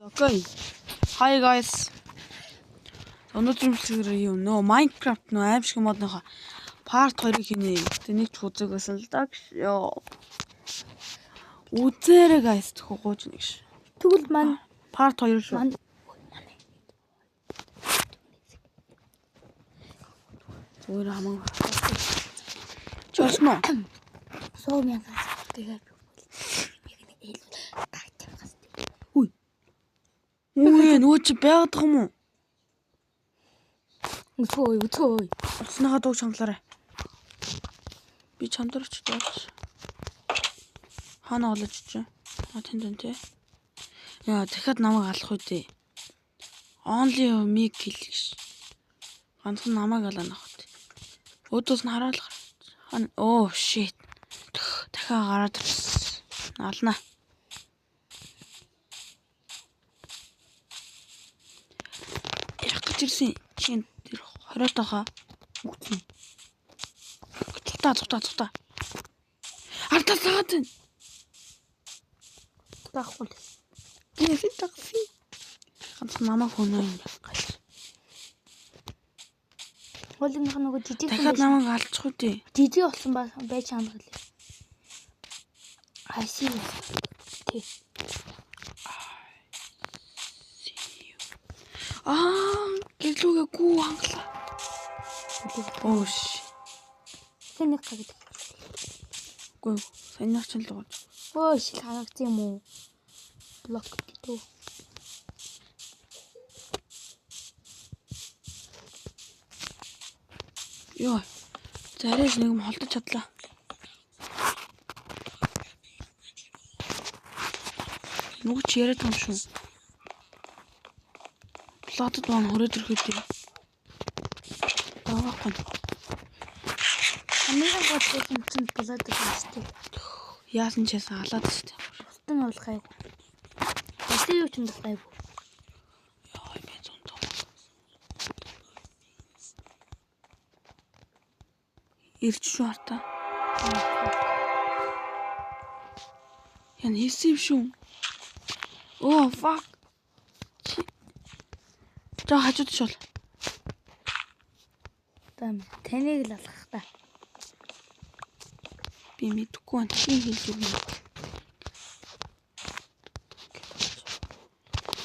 Okay. Hi guys. Өнөөдөр юм нөө Minecraft нөө аимшиг модныхоо part 2-ыг хийнэ. Тэ нэг ч үзэг байсан л да гэж. Үзээрэй guys төгөөж нэг ш. Тэгвэл маань part 2 шүү. Зүгээр хамаг. Чошмо. Соо мянгаас тэгээд Үй. Нөө чи байгаад байгаа юм уу? Өцгөө. Уцныхаа дууг чамлаарай. Би чамдарч дууч. Хаана олж чи? Тэнд тий. Яа, дахиад намайг алах үү дээ. Only me kill гэж. Ганцхан намайг алана хот. Өөдөөс нь хараалах. Oh shit. Дахиад гараад ирсэн. Ална. Ярах гэж ирсэн. Чин 20 тахаа. Үгүй. Цутаа. Ардаа саад. таахгүй. Яасан такси. Ганцхан намайг хөнөө юм байна. Хуулийнх нь нөгөө жижиг Дахиад намайг алчих үү дээ. жижиг болсон байж хандгал. Хаси. Тий. Гэрлүүгээ гүү хангалаа. Оо ш. Тэнийг гагд. Үгүй санийх ч л гооч. Өө шил харагдсан юм уу? Блок гэдэг. Йоо. Зарэж нэг юм холдож чадлаа. Нүг ч яриад юм шүү. Платад маань хүрээд ирэхэд дээ. Даахгүй. Хамгийн гол юм чинь болоод байгаа шүү дээ. Яасан ч яасан алаад шүү дээ. Бусдын бол гайгүй. Бусдын юу ч юм бол гайгүй. Яа, би зонтоо. Ирч шүү хартаа. Ян хийсэн юм шүү. Oh fuck. За хажууд шол. Таныг л алах та. Би мэдгүй байна. Чи хийж юм.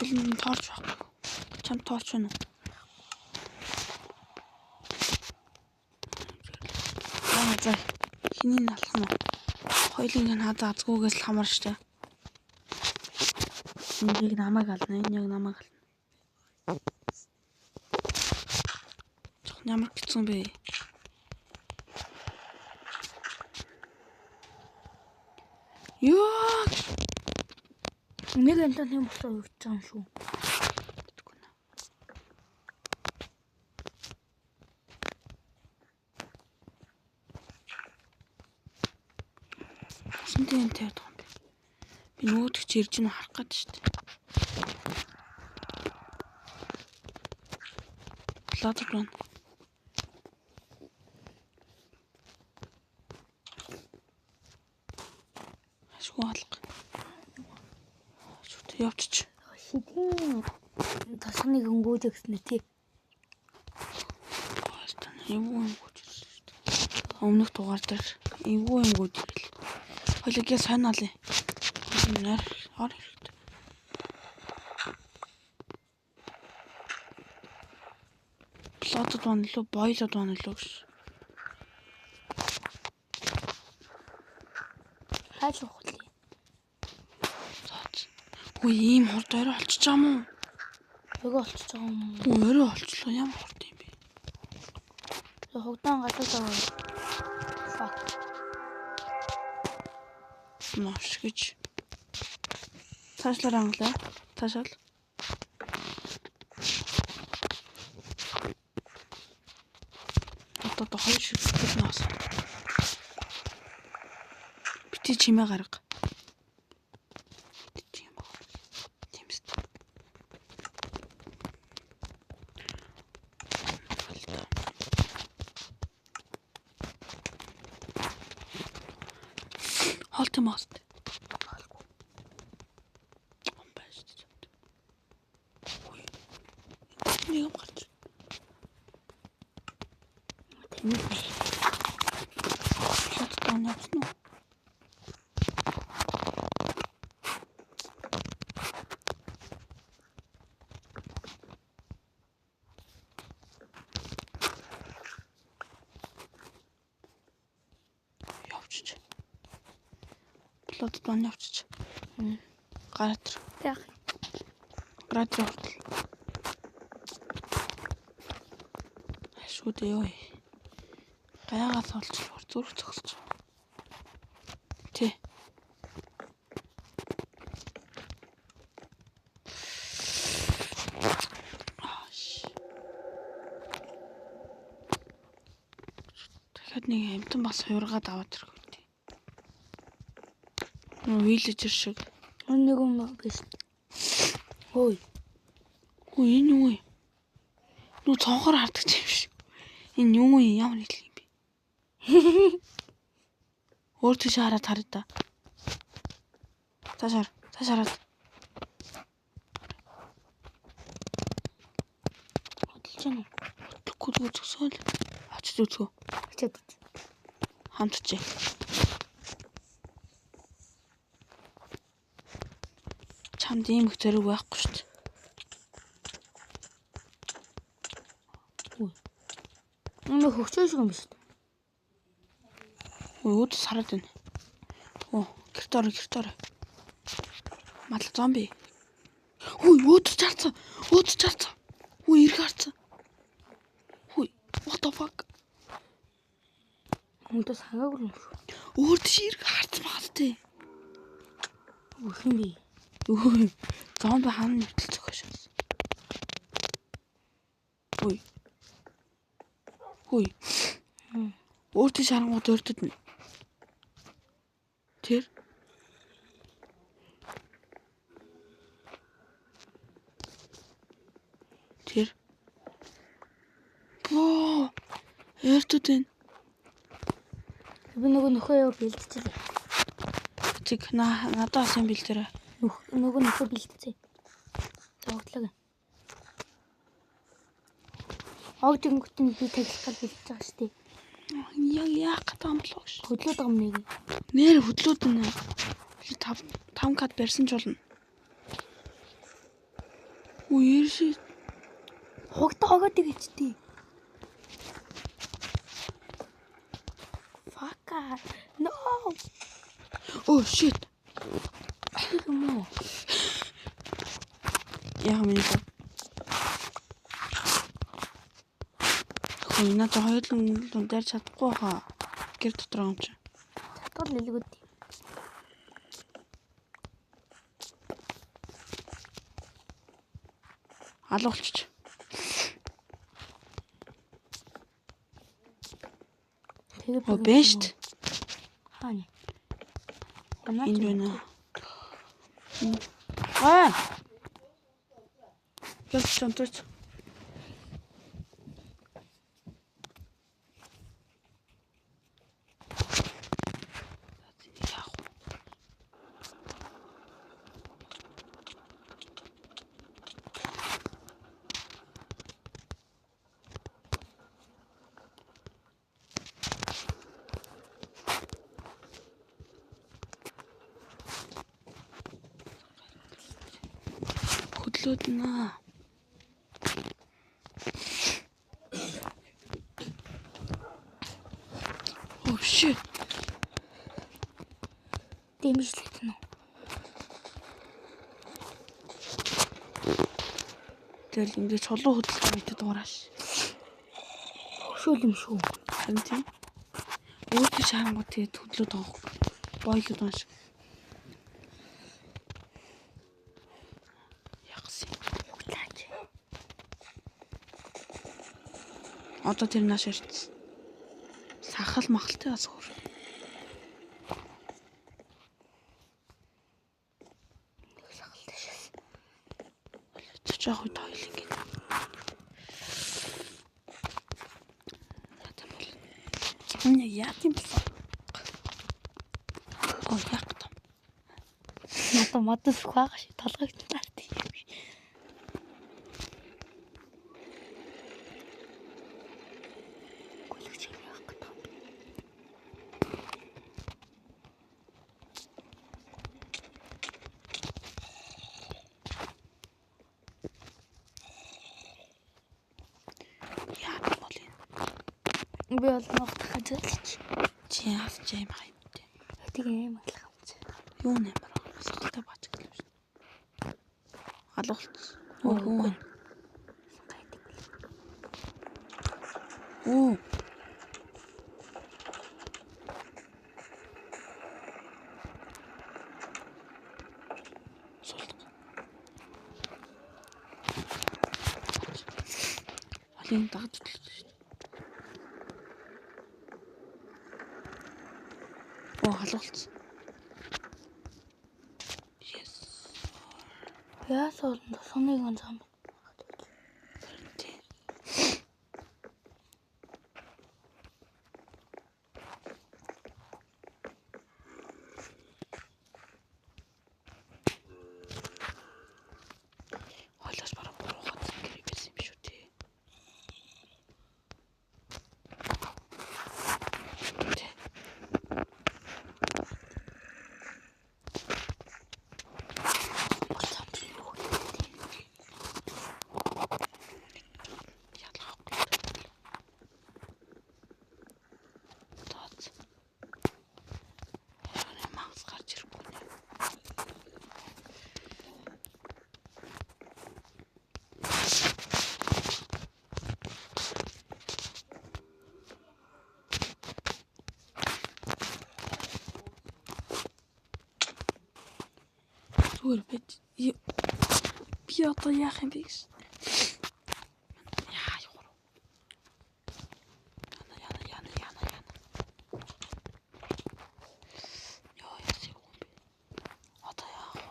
Хөлн тоорч баг. Чам тоорч байна уу? За. Хиний алах нь. Хоёулын хадаа азгүйгээс л хамар штэ. Энийг намайг ална. Энэ яг намайг ална. Ямар хэцүү бэ? Ёо! Нэг энэ юм болоо өгч байгаа юм шүү. Сэнтэй юм тавьдаг юм бэ. Би нүүдгч ирж нь харах гээд шүү дээ. Платад байна. Ашгүй алга. Шүт явчих. Шидийн тасгныг өнгөөж өгснэ тий. Эвгүй юм гүйж ирсэн шүү дээ. Өмнөх дугаар дээр эвгүй юм гүйж ирэл. Холигээ санаалаа. Нэр хор хэрэгтэй. Платад байна лөө, бойлоод байна лөө гэж. Хайж ухлаа. Үгүй ийм хурд орой олчиж байгаа юм уу? Нөгөө олчиж байгаа юм. Орой олчлоо ямар хурд юм бэ? Хогдаан гадаад байгаа. Fuck. Маш гэж. Цаашлаар англаа. Цаашаал. Одоо хоёр шиг зүйл наас. Бити чимээ гарга. Тимст. Холт мост. нэг юм гарч. Тэний Шат тань явсан уу? Явчих. Плот тань явчих. Гаратар. яг Гаратар хүртэл. Шүдээ ёо. Гайгаас олчлоор зүрх зогсож. Тэ. Тэгэхэд нэг амтан бас хуургаад аваад ирэх үү. Нөө виллежер шиг. нэг юм биш. Ой, Хөө энэ юу вэ? Нөө цонхоор хардаг юм шиг. Энэ юу вэ? Ямар нийтлэг юм бэ? Өөр тийш хараад харъя да. Тааш хараад. хөдөлж байна. Хөдлөхгүй зөксөөл. Очиж үзгөө. Очоод үз. Хамтчээ. Чамд ийм их зэрэг байхгүй шүү дээ. Энэ хөвчөө шиг юм биш үү? Өө өөд сараад байна. Оо, гэртээр. Мал зомби. Хүй, өөд чарцсан. Хүй, ирэх харцсан. Хүй, what the fuck? Мөндөс хагаагүй юм шүү. Өөр тийш ирэх харцсан багс тээ. Үхэн би. Өө, зомби хаана нэвтэл зөхөшөөс. Хүй. Өөр тийш харангууд өрдөд нь. Тэр боо эрдэд энэ Би нөгөө нөхөө яа бэлдчихлээ. чиг надаас юм бэлдэрэ. Нөгөө нөхөө бэлдчихээ. Зогтлоо. Огдингүтэн би таглахаар бэлдэж байгаа шүү дээ. Яах гэдэг юм болов ш. Хөдлөөд байгаа юм нэг. Нэр хөдлөөд нэ. 5 кат барьсан ч болно. Үерши. Хогоод игэжтэй. Fuck. No. Oh shit. Юм уу? Яа минь. Хөөе надад хоёулын дээр чадахгүй хаа. Гэр дотор юм чи. Татвар нэлгүүд. Алуулчих. Тэгээд бэшт. Хаана? Энд байна. Яс чамтарч. Хөдлөөд наа. Oh shit. Дэмжлэгдэн үү? Тэгэл ингэ чулуу хөдлөх мэдэд дуураш. Хөшөөл юм шүү. Харин тийм. Өөртөө шаангууд тэгээд хөдлөөд байгаа. Бойлоод байгаа шиг. Ягс. Хөдлөөж. Одоо тэр нааш ирсэн. Сахал махалтай бас хөр. Нэг сахалтай шээс. Цочоо хой тойл ингэ. Яа яа тийм бэ? Оо яг том. Надад модос хаагаа шиг толгойд таард юм. Би бол ногтох ажиллаж. Чи авч юм хаймтай. Тийг юм алах юм чи. Юу нэмэр сэтгэлтэй бач гэлээ шүү. Алуулт. Оо. Оо. Алин дагж төлөж шүү. Оо халуулт. Yes. Яас олонд соныг он зам. Тий. Хойлоос бараг буруухан гэрээ байсан юм шүү тий. Тий. Зүгээр бич. Би одоо яах юм бэ гэж. Яа юу. Яна. Яа яах юм бэ? Одоо яах вэ?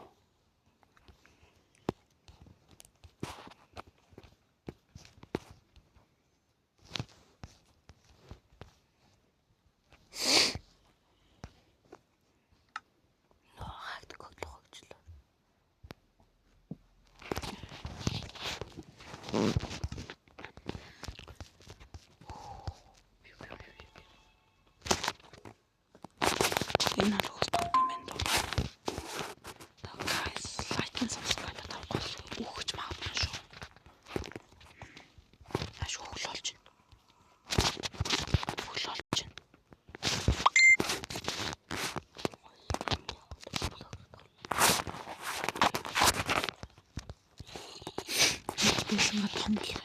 Энэ алгаас коммент уу. Guys, like and subscribe тавьгал өгч магадгүй шүү. Аш хөглөөлж байна. Бэлсэнга том болоо.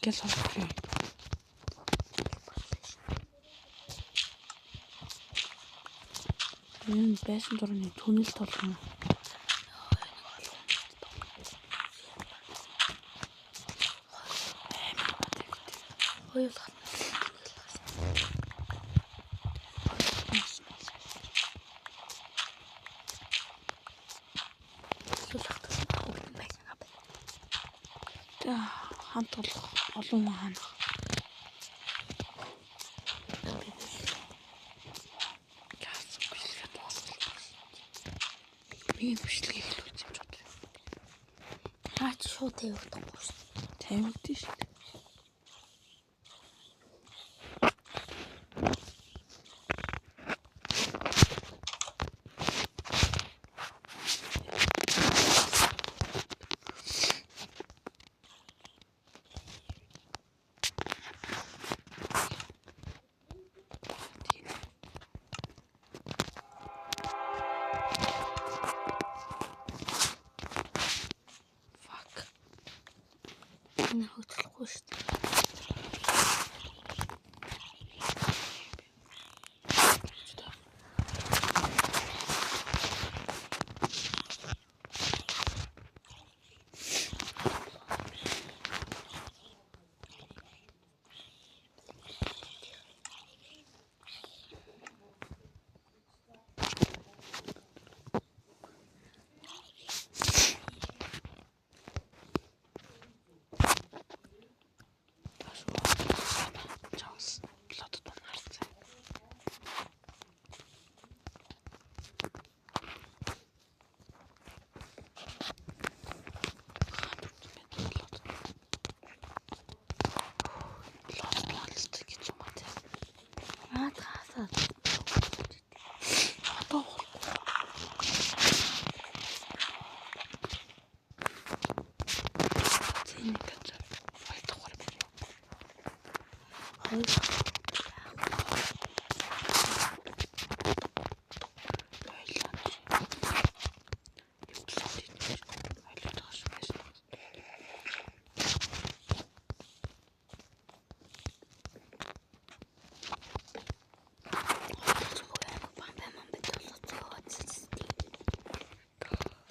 Гэл сонсох юм. Энэ байсан дурны түнэл толгон. Хоёулах. Хамт олон хаана. Би бичлэгийг хэлүүлж юм жоо. Наач шууд тавьдаг юм шүү. Тавьдаг шүү. Энэ хөтлөхгүй шүү дээ.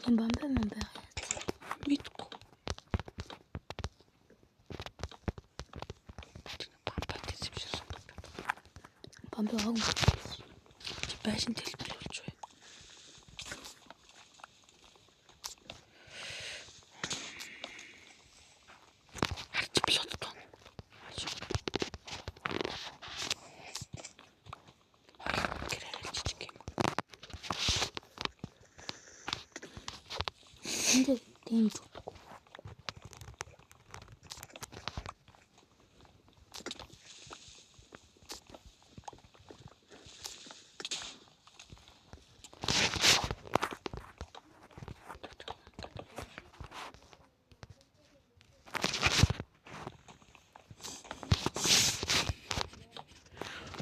хэн бамбай мамбай. Мэдгүй. Бамбай гэсэн юм шиг санагдаад. Бамбай аа. Чи байшин тэлбэрлүүлж бай. Арч плот тон. Гэрэл чичиг юм. Энд дэмж удахгүй.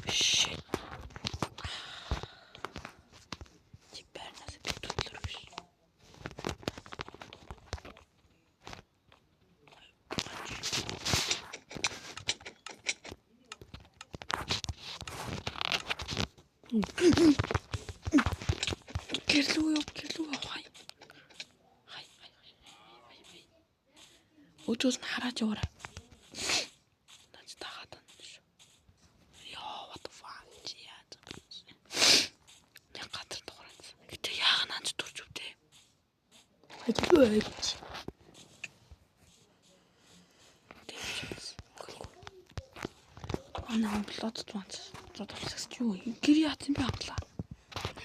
Shit. Чи байрнаас битүүлэр биш. Гэрлүү хай. Хай. Өчөөс нь хараач яваарай. Наач тахаад байна шүү. Яа, what the fuck чи яа. Яг гадар дуурайц. Гэтэ яага наач дурж өвдөө. Хажбайч. Анаа плот туанц. Зодолсагч юу? Гэр яатсан бэ амтлаа.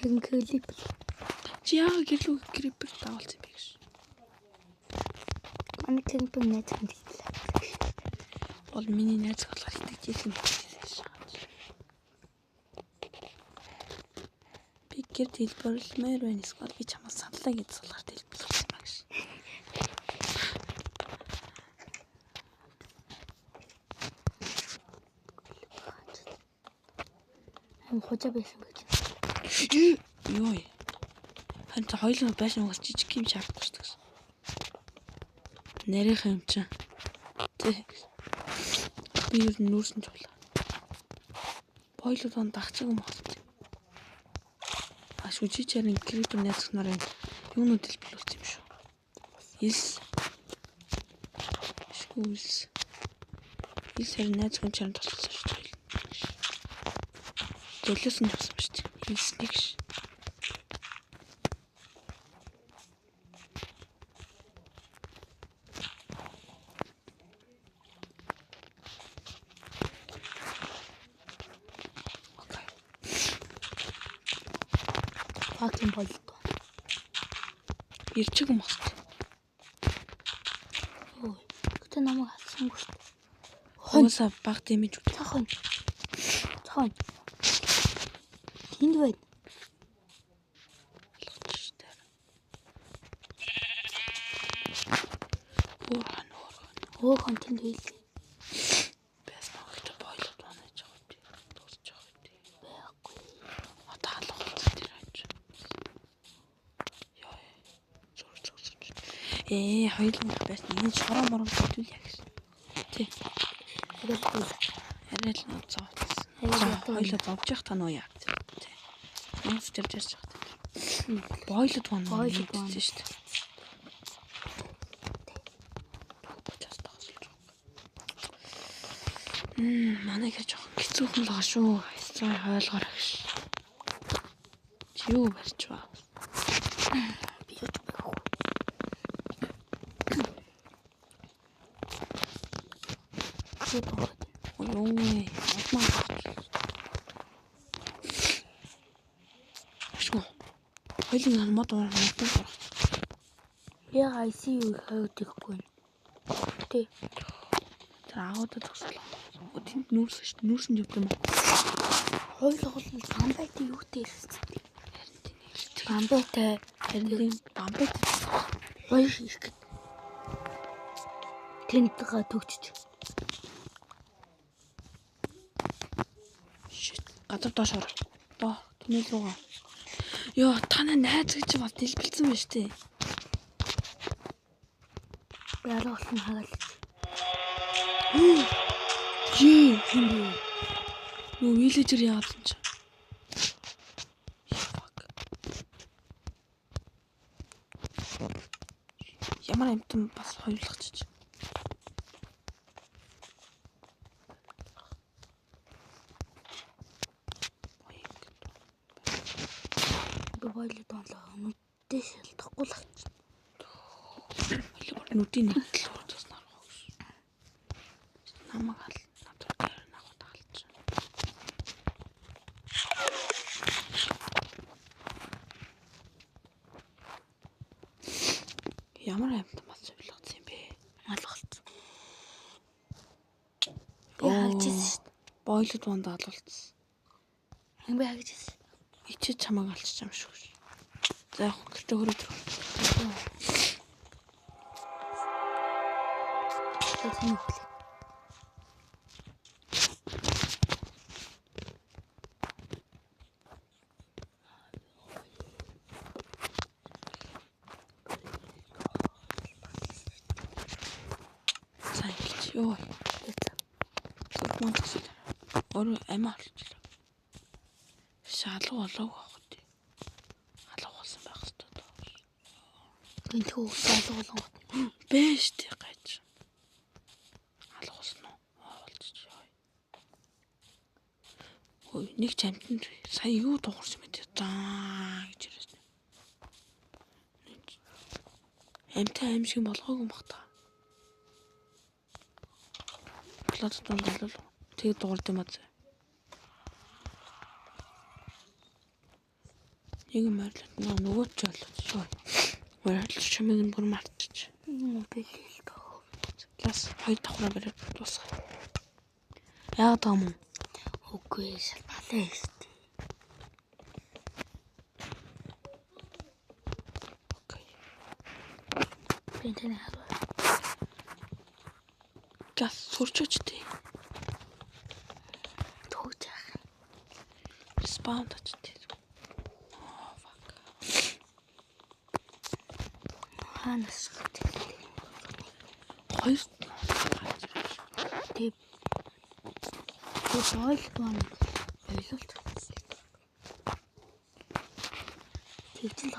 Хэн клип. Чи яага гэрлүү крипер дагалцсан бэ гэж. Аны клип нэт хэлээ. Бол миний найз болохоор итгэж юм байсан. Би гэр дэлбэрлэмээр байна эсвэл би чамаас саналаа гэж суулгаар дэлбэрлэх юм байна гэж. Хэн хожаа байсан гэж. Юу вэ? Хэн та хоёулаа байшин уус жижиг юм шаарддаг шүү дээ. Нарийнх юм чинь. Тэ. Би юу нүүрсэн ч болоо. Бойлоо донд дагчиг юм болсон. Шүжи чарын крипер найзах нарын юунууд дэлбэлүүлсэн юм шүү. Илс. Шүүс. Илс харин найзхан чарын тусалсан шүү дээ. Төлөөсөн ч болсон шүү дээ. Илс нэг ш. Факин болдог. Ирчиг юм байна. Ой. Гэтэ намайг хатсангүй шүү дээ. Хоосоо баг дэмэж үү. Цахан. Тэнд байна. Хон тэнд байлээ. Бэс магт бойлоо донож байгаа би. Дуусч байгаа би. Байхгүй. Одоо алга болсон тэр аж. Яа. Зур. Хоёулаа байсан. Энэ шороо морон хөтүүл яг шин. Тий. Арай л зовцсон. Хоёулаа зовж явах та нөө яа. Тий. Нууц тэрж ярьж байгаа. Бойлоо донож шүү дээ. Манай гэр жоохон хэцүүхэн л байгаа шүү. Хэцүү хойлгоор гэж. Чи юу барьж ба? Би юу ч байхгүй. Юу вэ? Маа. Ашгүй. Хоёлын мод уурах. Яа ICU хавьд ихгүй. Тэ. Тэр аудад төгслөө. Тэнд нүүрсэн шүү дээ. Нүүрсэн юм юм. Хойлоо бамбайтай юутэй ирсэн. Харин тийм. Бамбайтай. Харин бамбайтай. Ой их. Тэнтгээ төгчж. Shit. Гадар доош ор. Доо. Тэнэл руугаа. Йоо, таны найз гэж бас дэлбэлцэн байна шүү дээ. Яалаа болсон хагаал. Жи. Юу виллежер яагаад юм чи? Ямар амтан бас хоёулахчих. Би бойлоо донлоо. Нүдтэй шалтахгүй л авчих. Нүдийн нэг тал урдас нарах гэж. Намаг хал надад дээр нагууд халж. Ямар амтан бас зөвлөгсөн юм бэ? Алгалцсан. Би хаагчихсан шүү дээ. Бойлод бонд алуулсан. Би хаагчихсан. Ичиж чамааг алчиж юм шүү. За яг гэртээ хөрөд. Тэний хөл. Сайн гэж ёо. Тэгмэн гэсэн. Өөрөө амиа олчихлоо. Шалгуу болоог авах тий. Халах болсон байх хэвээр. Би төө залгуулсан. Бэж тий гайж. Халах болсон уу? Олчих ёо. Ой, нэг ч амтнд сая юу дуурсан мэт даа гэж ирсэн. Амтай аим шиг болгоогүй юм бах та. Платод дондолол. Тэгээ дуурд юм аа. Нэг морилт нөгөө ч болоод шүү. Морилт чамиг нь бүр мартчих. Бэлээ л тоо. Лас хоёр давхраа бариад дуусах. Яа таам. Үгүй шалгалаа шүү дээ. Окей. Би тэний хараа. Газ сурчууч тий. Төгж яах. Спаун тач тий. Ханаас гэдэг. Хоёр Тэг. Бойлоо ойлголт. Тэгтэл